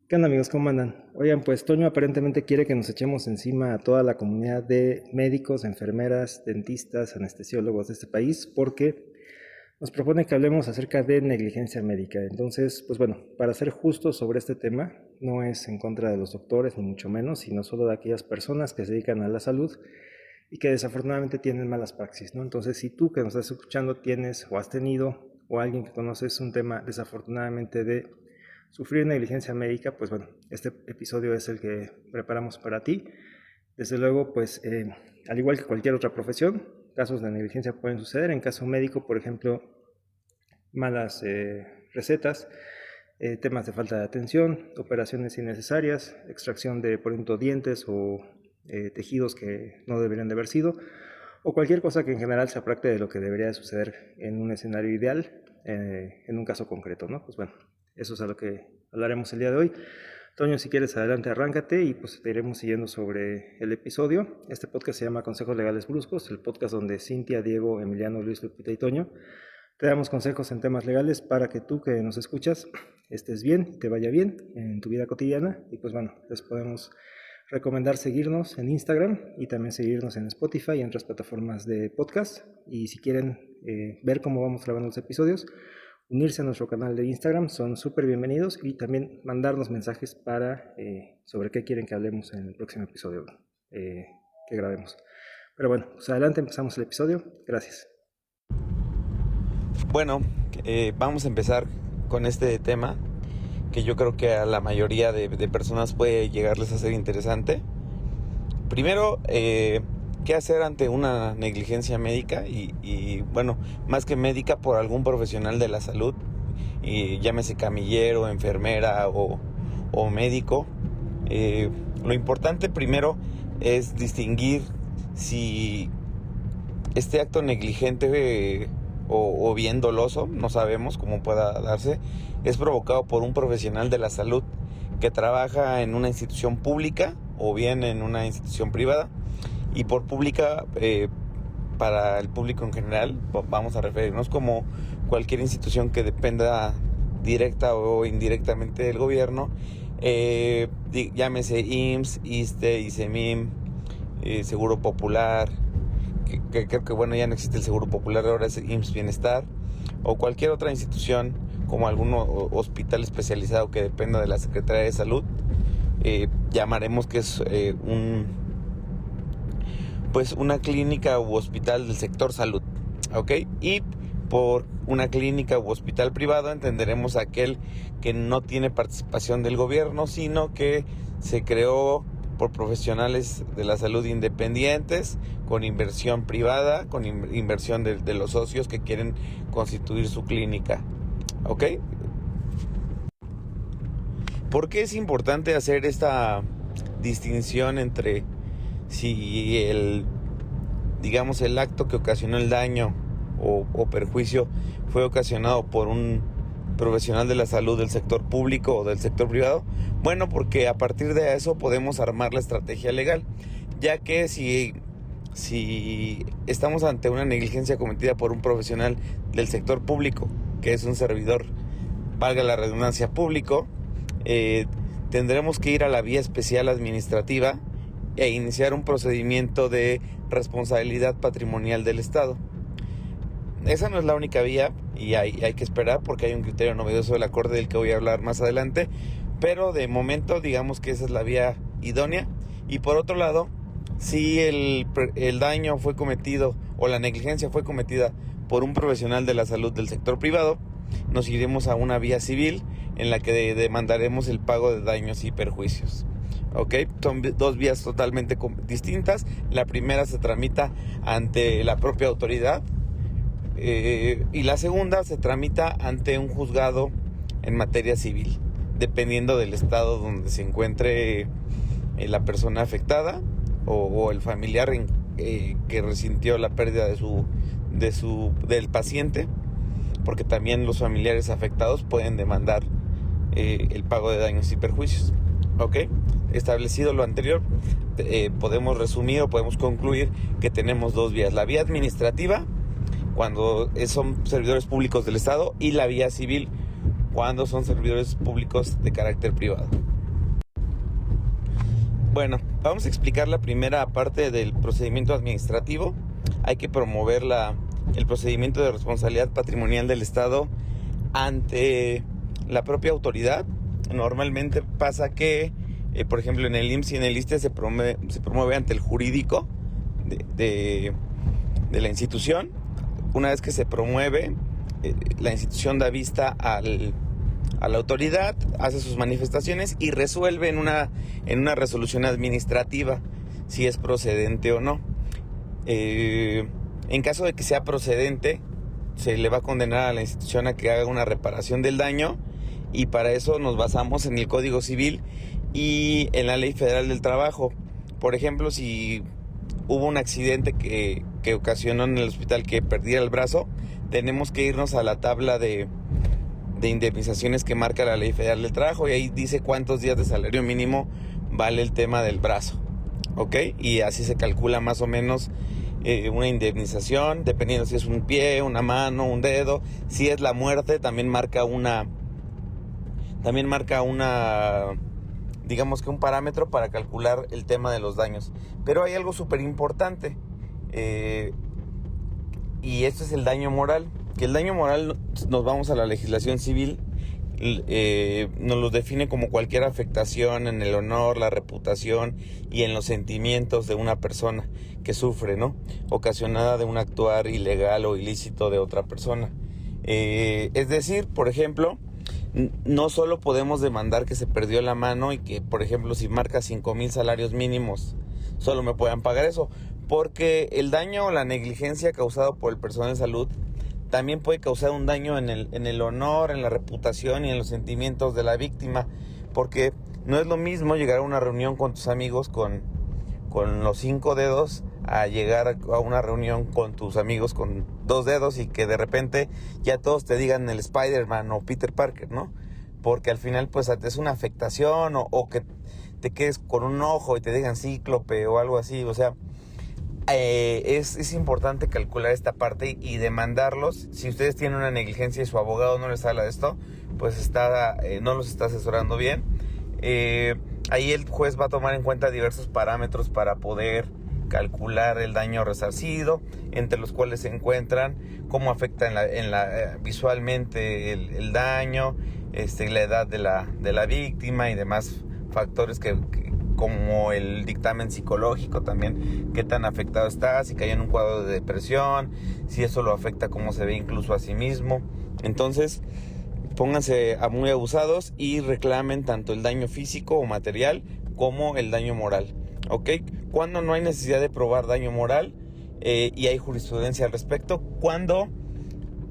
¿Qué onda amigos? ¿Cómo andan? Oigan, pues Toño aparentemente quiere que nos echemos encima a toda la comunidad de médicos, enfermeras, dentistas, anestesiólogos de este país porque nos propone que hablemos acerca de negligencia médica. Entonces, pues bueno, para ser justos sobre este tema, no es en contra de los doctores ni mucho menos, sino solo de aquellas personas que se dedican a la salud y que desafortunadamente tienen malas praxis, ¿no? Entonces, si tú que nos estás escuchando tienes o has tenido o alguien que conoces un tema desafortunadamente de sufrir negligencia médica, pues bueno, este episodio es el que preparamos para ti. Desde luego, pues al igual que cualquier otra profesión, casos de negligencia pueden suceder. En caso médico, por ejemplo, malas recetas, temas de falta de atención, operaciones innecesarias, extracción de, por ejemplo, dientes o tejidos que no deberían de haber sido, o cualquier cosa que en general se aparte de lo que debería de suceder en un escenario ideal, en un caso concreto, ¿no? Pues bueno, eso es a lo que hablaremos el día de hoy. Toño, si quieres, adelante, arráncate y pues te iremos siguiendo sobre el episodio. Este podcast se llama Consejos Legales Bruscos, el podcast donde Cintia, Diego, Emiliano, Luis, Lupita y Toño te damos consejos en temas legales para que tú que nos escuchas estés bien y te vaya bien en tu vida cotidiana. Y pues bueno, les podemos recomendar seguirnos en Instagram y también seguirnos en Spotify y en otras plataformas de podcast. Y si quieren ver cómo vamos grabando los episodios, unirse a nuestro canal de Instagram, son súper bienvenidos, y también mandarnos mensajes para sobre qué quieren que hablemos en el próximo episodio que grabemos. Pero bueno, pues adelante, empezamos el episodio. Gracias. Bueno, vamos a empezar con este tema que yo creo que a la mayoría de personas puede llegarles a ser interesante. Primero, ¿qué hacer ante una negligencia médica? Y bueno, más que médica, por algún profesional de la salud, y llámese camillero, enfermera o médico. Lo importante primero es distinguir si este acto negligente o bien doloso, no sabemos cómo pueda darse, es provocado por un profesional de la salud que trabaja en una institución pública o bien en una institución privada. Y por pública, para el público en general, vamos a referirnos como cualquier institución que dependa directa o indirectamente del gobierno, llámese IMSS, ISSSTE, ISEMIM, Seguro Popular, que creo que bueno, ya no existe el Seguro Popular, ahora es IMSS Bienestar, o cualquier otra institución como algún hospital especializado que dependa de la Secretaría de Salud. Llamaremos que es una clínica u hospital del sector salud, ¿ok? Y por una clínica u hospital privado entenderemos aquel que no tiene participación del gobierno, sino que se creó por profesionales de la salud independientes, con inversión privada, con inversión de los socios que quieren constituir su clínica, ¿ok? ¿Por qué es importante hacer esta distinción entre si el acto que ocasionó el daño o perjuicio fue ocasionado por un profesional de la salud del sector público o del sector privado? Bueno, porque a partir de eso podemos armar la estrategia legal, ya que si estamos ante una negligencia cometida por un profesional del sector público, que es un servidor, valga la redundancia, público, tendremos que ir a la vía especial administrativa e iniciar un procedimiento de responsabilidad patrimonial del Estado. Esa no es la única vía y hay que esperar porque hay un criterio novedoso de la Corte del que voy a hablar más adelante, pero de momento digamos que esa es la vía idónea. Y por otro lado, si el daño fue cometido o la negligencia fue cometida por un profesional de la salud del sector privado, nos iremos a una vía civil en la que demandaremos el pago de daños y perjuicios. ¿Ok? Son dos vías totalmente distintas. La primera se tramita ante la propia autoridad, y la segunda se tramita ante un juzgado en materia civil, dependiendo del estado donde se encuentre la persona afectada o el familiar que resintió la pérdida del paciente, porque también los familiares afectados pueden demandar el pago de daños y perjuicios. ¿Ok? Establecido lo anterior, podemos resumir o podemos concluir que tenemos dos vías: la vía administrativa, cuando son servidores públicos del Estado, y la vía civil, cuando son servidores públicos de carácter privado. Bueno, vamos a explicar la primera parte del procedimiento administrativo. Hay que promover el procedimiento de responsabilidad patrimonial del Estado ante la propia autoridad. Normalmente pasa que, por ejemplo, en el IMSS y en el ISSSTE se promueve ante el jurídico de la institución. Una vez que se promueve, la institución da vista a la autoridad, hace sus manifestaciones y resuelve en una resolución administrativa si es procedente o no. En caso de que sea procedente, se le va a condenar a la institución a que haga una reparación del daño, y para eso nos basamos en el Código Civil y en la Ley Federal del Trabajo. Por ejemplo, si hubo un accidente que ocasionó en el hospital que perdiera el brazo, tenemos que irnos a la tabla de indemnizaciones que marca la Ley Federal del Trabajo, y ahí dice cuántos días de salario mínimo vale el tema del brazo, ¿ok? Y así se calcula más o menos una indemnización, dependiendo si es un pie, una mano, un dedo. Si es la muerte, también marca digamos que un parámetro para calcular el tema de los daños. Pero hay algo súper importante, y esto es el daño moral. Que el daño moral, nos vamos a la legislación civil, nos lo define como cualquier afectación en el honor, la reputación y en los sentimientos de una persona que sufre, ¿no? Ocasionada de un actuar ilegal o ilícito de otra persona. Es decir, por ejemplo, no solo podemos demandar que se perdió la mano y que, por ejemplo, si marca 5,000 salarios mínimos, solo me puedan pagar eso, porque el daño o la negligencia causado por el personal de salud también puede causar un daño en el honor, en la reputación y en los sentimientos de la víctima, porque no es lo mismo llegar a una reunión con tus amigos con los 5 dedos a llegar a una reunión con tus amigos con 2 dedos y que de repente ya todos te digan el Spider-Man o Peter Parker, ¿no? Porque al final pues es una afectación, o que te quedes con un ojo y te digan cíclope o algo así. O sea, es importante calcular esta parte y demandarlos. Si ustedes tienen una negligencia y su abogado no les habla de esto, pues no los está asesorando bien. Ahí el juez va a tomar en cuenta diversos parámetros para poder calcular el daño resarcido, entre los cuales se encuentran cómo afecta visualmente el daño, la edad de la víctima y demás factores como el dictamen psicológico también, qué tan afectado está, si cayó en un cuadro de depresión, si eso lo afecta, cómo se ve incluso a sí mismo. Entonces, pónganse muy abusados y reclamen tanto el daño físico o material como el daño moral, ¿ok? Cuando no hay necesidad de probar daño moral, y hay jurisprudencia al respecto, cuando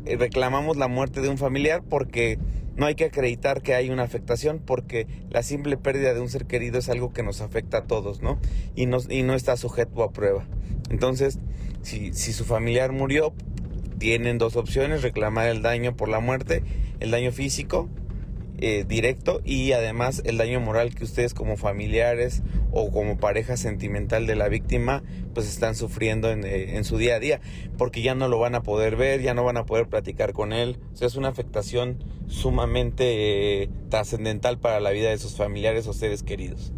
reclamamos la muerte de un familiar, porque no hay que acreditar que hay una afectación, porque la simple pérdida de un ser querido es algo que nos afecta a todos, ¿no? Y no está sujeto a prueba. Entonces, si su familiar murió, tienen 2 opciones: reclamar el daño por la muerte, el daño físico directo, y además el daño moral que ustedes como familiares o como pareja sentimental de la víctima pues están sufriendo en su día a día, porque ya no lo van a poder ver, ya no van a poder platicar con él. O sea, es una afectación sumamente trascendental para la vida de sus familiares o seres queridos.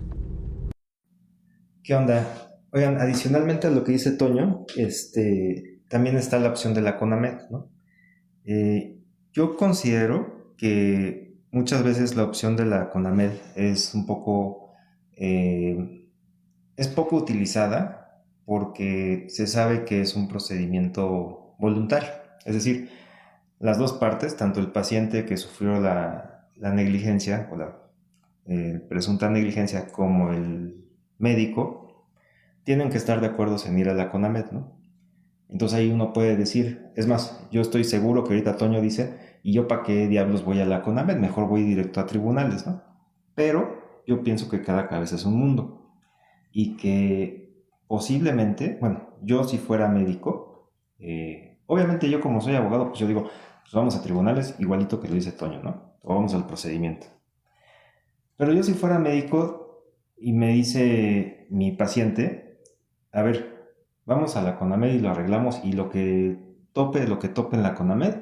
¿Qué onda? Oigan, adicionalmente a lo que dice Toño, también está la opción de la CONAMED, ¿no? Yo considero que muchas veces la opción de la CONAMED es poco utilizada, porque se sabe que es un procedimiento voluntario. Es decir, las dos partes, tanto el paciente que sufrió la negligencia o la presunta negligencia, como el médico, tienen que estar de acuerdo en ir a la CONAMED, ¿no? Entonces ahí uno puede decir, es más, yo estoy seguro que ahorita Toño dice, ¿y yo para qué diablos voy a la CONAMED? Mejor voy directo a tribunales, ¿no? Pero yo pienso que cada cabeza es un mundo, y que posiblemente, bueno, yo si fuera médico, obviamente yo como soy abogado, pues yo digo, pues vamos a tribunales, igualito que lo dice Toño, ¿no? O vamos al procedimiento. Pero yo si fuera médico y me dice mi paciente, a ver, vamos a la CONAMED y lo arreglamos, y lo que tope en la CONAMED,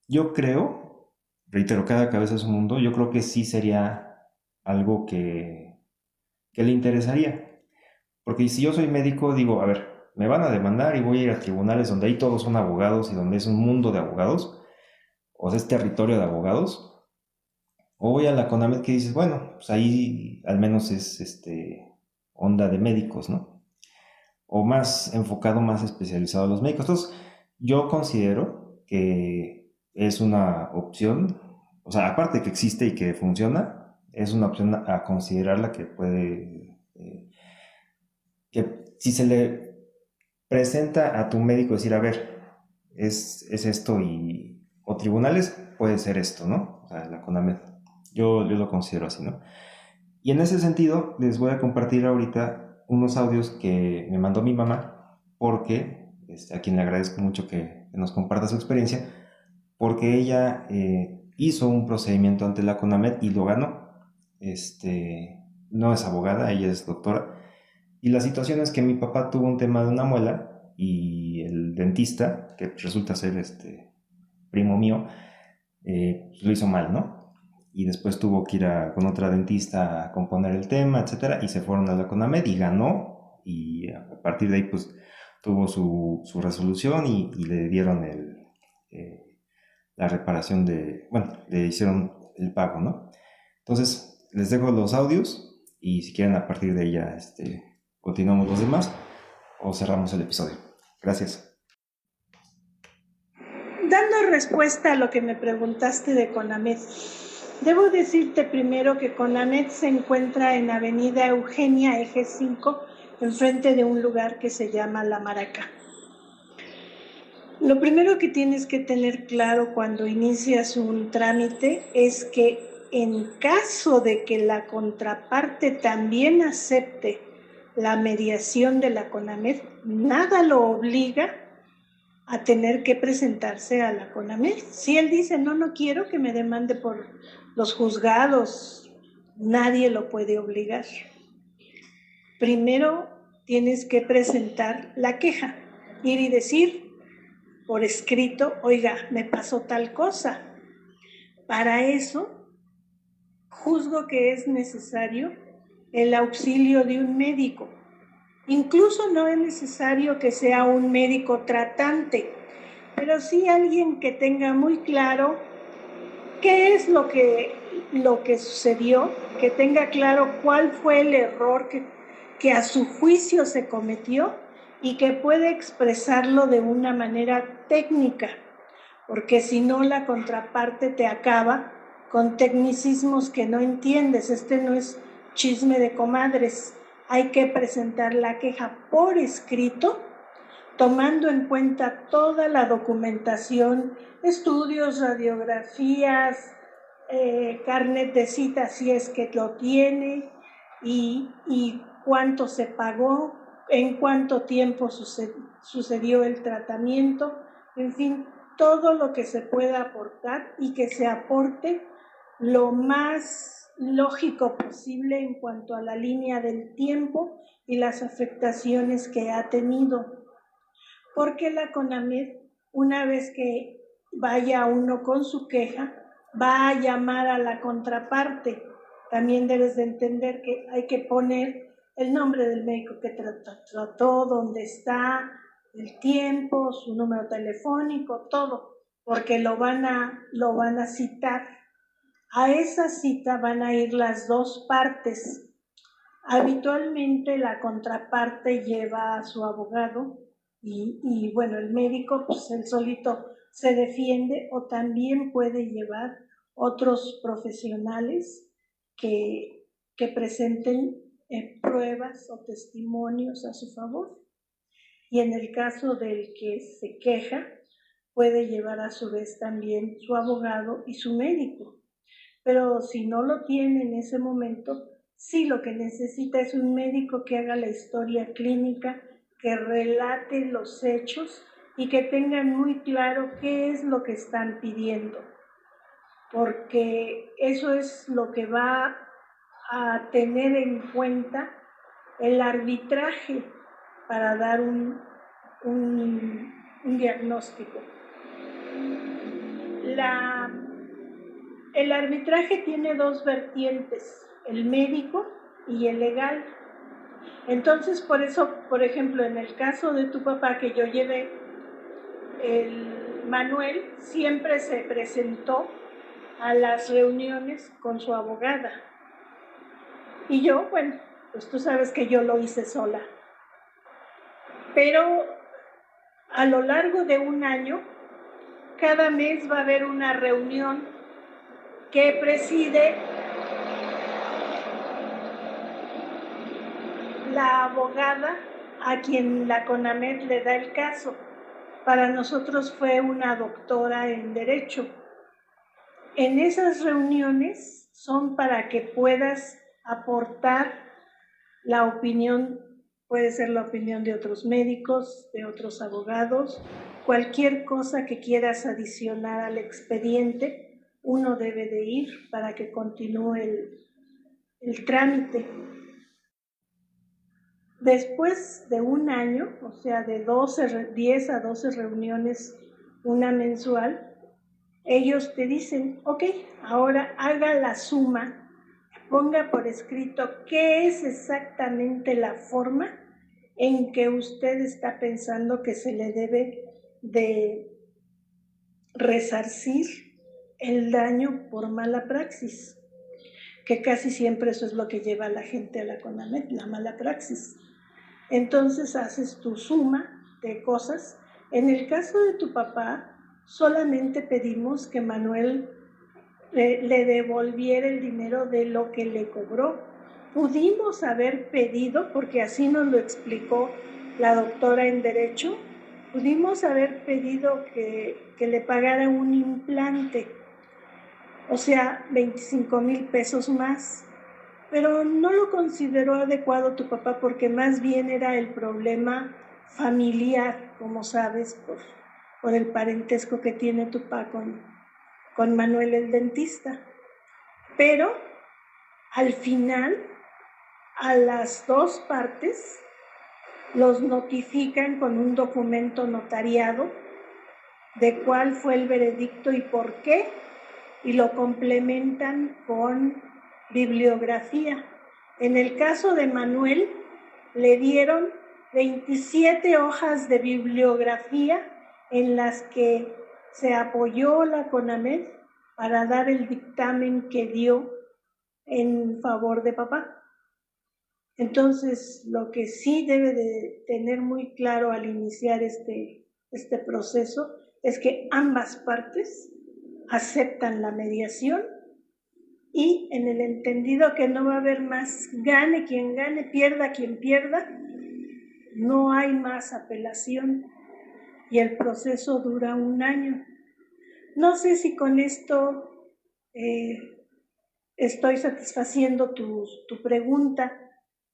yo creo, reitero, cada cabeza es un mundo, yo creo que sí sería algo que que le interesaría. Porque si yo soy médico, digo, a ver, me van a demandar y voy a ir a tribunales donde ahí todos son abogados y donde es un mundo de abogados, o sea, es territorio de abogados, o voy a la CONAMED que dices, bueno, pues ahí al menos es onda de médicos, ¿no? O más enfocado, más especializado a los médicos. Entonces, yo considero que es una opción, o sea, aparte de que existe y que funciona, es una opción a considerarla que puede, que si se le presenta a tu médico decir, a ver, es esto y, o tribunales, puede ser esto, ¿no? O sea, la CONAMED. Yo lo considero así, ¿no? Y en ese sentido, les voy a compartir ahorita unos audios que me mandó mi mamá, porque, a quien le agradezco mucho que nos comparta su experiencia, porque ella hizo un procedimiento ante la CONAMED y lo ganó. No es abogada, ella es doctora. Y la situación es que mi papá tuvo un tema de una muela y el dentista, que resulta ser primo mío, lo hizo mal, ¿no? Y después tuvo que ir con otra dentista a componer el tema, etcétera, y se fueron a la CONAMED y ganó, y a partir de ahí pues tuvo su resolución y le dieron la reparación bueno, le hicieron el pago, ¿no? Entonces, les dejo los audios y si quieren a partir de ahí ya continuamos los demás o cerramos el episodio. Gracias. Dando respuesta a lo que me preguntaste de CONAMED, debo decirte primero que CONAMED se encuentra en Avenida Eugenia, Eje 5, enfrente de un lugar que se llama La Maraca. Lo primero que tienes que tener claro cuando inicias un trámite es que en caso de que la contraparte también acepte la mediación de la CONAMED, nada lo obliga a tener que presentarse a la CONAMED. Si él dice, no quiero que me demande por los juzgados, nadie lo puede obligar. Primero tienes que presentar la queja, ir y decir por escrito, oiga, me pasó tal cosa. Para eso, juzgo que es necesario el auxilio de un médico. Incluso no es necesario que sea un médico tratante, pero sí alguien que tenga muy claro qué es lo que sucedió, que tenga claro cuál fue el error que a su juicio se cometió y que puede expresarlo de una manera técnica, porque si no la contraparte te acaba con tecnicismos que no entiendes. No es chisme de comadres. Hay que presentar la queja por escrito, tomando en cuenta toda la documentación, estudios, radiografías, carnet de cita si es que lo tiene, y cuánto se pagó, en cuánto tiempo sucedió el tratamiento, en fin, todo lo que se pueda aportar y que se aporte lo más lógico posible en cuanto a la línea del tiempo y las afectaciones que ha tenido. Porque la CONAMED, una vez que vaya uno con su queja, va a llamar a la contraparte. También debes de entender que hay que poner el nombre del médico que trató, dónde está, el tiempo, su número telefónico, todo, porque lo van a citar. A esa cita van a ir las dos partes. Habitualmente la contraparte lleva a su abogado y bueno, el médico pues él solito se defiende, o también puede llevar otros profesionales que presenten pruebas o testimonios a su favor. Y en el caso del que se queja, puede llevar a su vez también su abogado y su médico. Pero si no lo tiene en ese momento, sí lo que necesita es un médico que haga la historia clínica, que relate los hechos y que tengan muy claro qué es lo que están pidiendo, porque eso es lo que va a tener en cuenta el arbitraje para dar un diagnóstico. El arbitraje tiene dos vertientes, el médico y el legal. Entonces, por eso, por ejemplo, en el caso de tu papá que yo llevé, el Manuel siempre se presentó a las reuniones con su abogada. Y yo, bueno, pues tú sabes que yo lo hice sola. Pero a lo largo de un año, cada mes va a haber una reunión que preside la abogada a quien la CONAMED le da el caso. Para nosotros fue una doctora en Derecho. En esas reuniones son para que puedas aportar la opinión, puede ser la opinión de otros médicos, de otros abogados, cualquier cosa que quieras adicionar al expediente, uno debe de ir para que continúe el trámite. Después de un año, o sea, de 10 a 12 reuniones, una mensual, ellos te dicen, ok, ahora haga la suma, ponga por escrito qué es exactamente la forma en que usted está pensando que se le debe de resarcir el daño por mala praxis, que casi siempre eso es lo que lleva a la gente a la CONAMED, la mala praxis. Entonces haces tu suma de cosas. En el caso de tu papá, solamente pedimos que Manuel le devolviera el dinero de lo que le cobró. Pudimos haber pedido, porque así nos lo explicó la doctora en Derecho, pudimos haber pedido que le pagara un implante, o sea, 25,000 pesos más. Pero no lo consideró adecuado tu papá porque más bien era el problema familiar, como sabes, por el parentesco que tiene tu papá con Manuel el dentista. Pero al final, a las dos partes los notifican con un documento notariado de cuál fue el veredicto y por qué, y lo complementan con bibliografía. En el caso de Manuel, le dieron 27 hojas de bibliografía en las que se apoyó la CONAMED para dar el dictamen que dio en favor de papá. Entonces, lo que sí debe de tener muy claro al iniciar este proceso es que ambas partes aceptan la mediación y en el entendido que no va a haber más gane quien gane, pierda quien pierda, no hay más apelación y el proceso dura un año. No sé si con esto estoy satisfaciendo tu pregunta,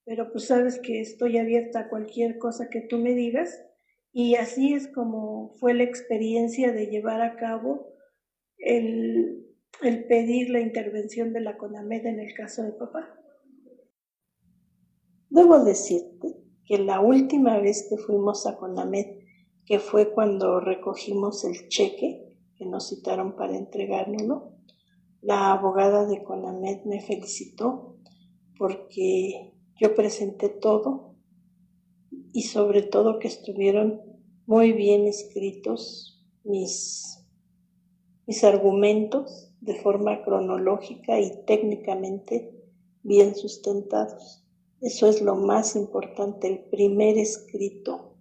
pero pues sabes que estoy abierta a cualquier cosa que tú me digas y así es como fue la experiencia de llevar a cabo el pedir la intervención de la CONAMED en el caso de papá. Debo decirte que la última vez que fuimos a CONAMED, que fue cuando recogimos el cheque que nos citaron para entregárnoslo, la abogada de CONAMED me felicitó porque yo presenté todo y sobre todo que estuvieron muy bien escritos mis argumentos de forma cronológica y técnicamente bien sustentados. Eso es lo más importante, el primer escrito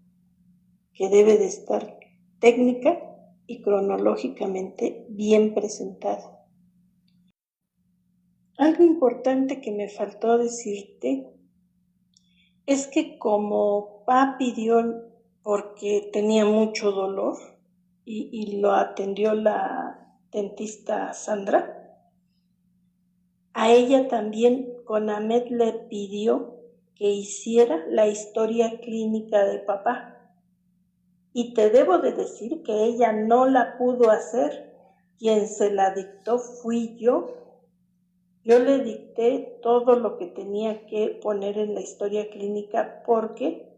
que debe de estar técnica y cronológicamente bien presentado. Algo importante que me faltó decirte es que como papá pidió porque tenía mucho dolor y lo atendió la dentista Sandra, a ella también CONAMED le pidió que hiciera la historia clínica de papá. Y te debo de decir que ella no la pudo hacer. Quien se la dictó fui yo. Yo le dicté todo lo que tenía que poner en la historia clínica porque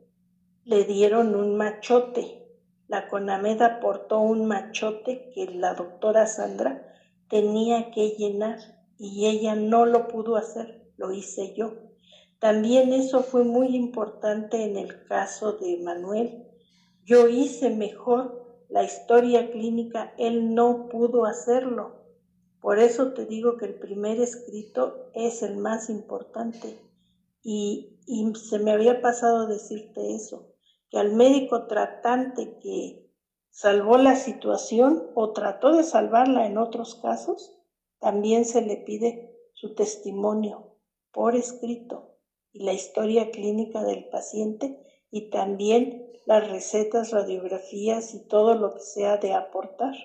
le dieron un machote. La CONAMED aportó un machote que la doctora Sandra tenía que llenar y ella no lo pudo hacer, lo hice yo. También eso fue muy importante en el caso de Manuel. Yo hice mejor la historia clínica, él no pudo hacerlo. Por eso te digo que el primer escrito es el más importante. Y se me había pasado decirte eso, que al médico tratante que salvó la situación o trató de salvarla en otros casos, también se le pide su testimonio por escrito y la historia clínica del paciente y también las recetas, radiografías y todo lo que sea de aportar.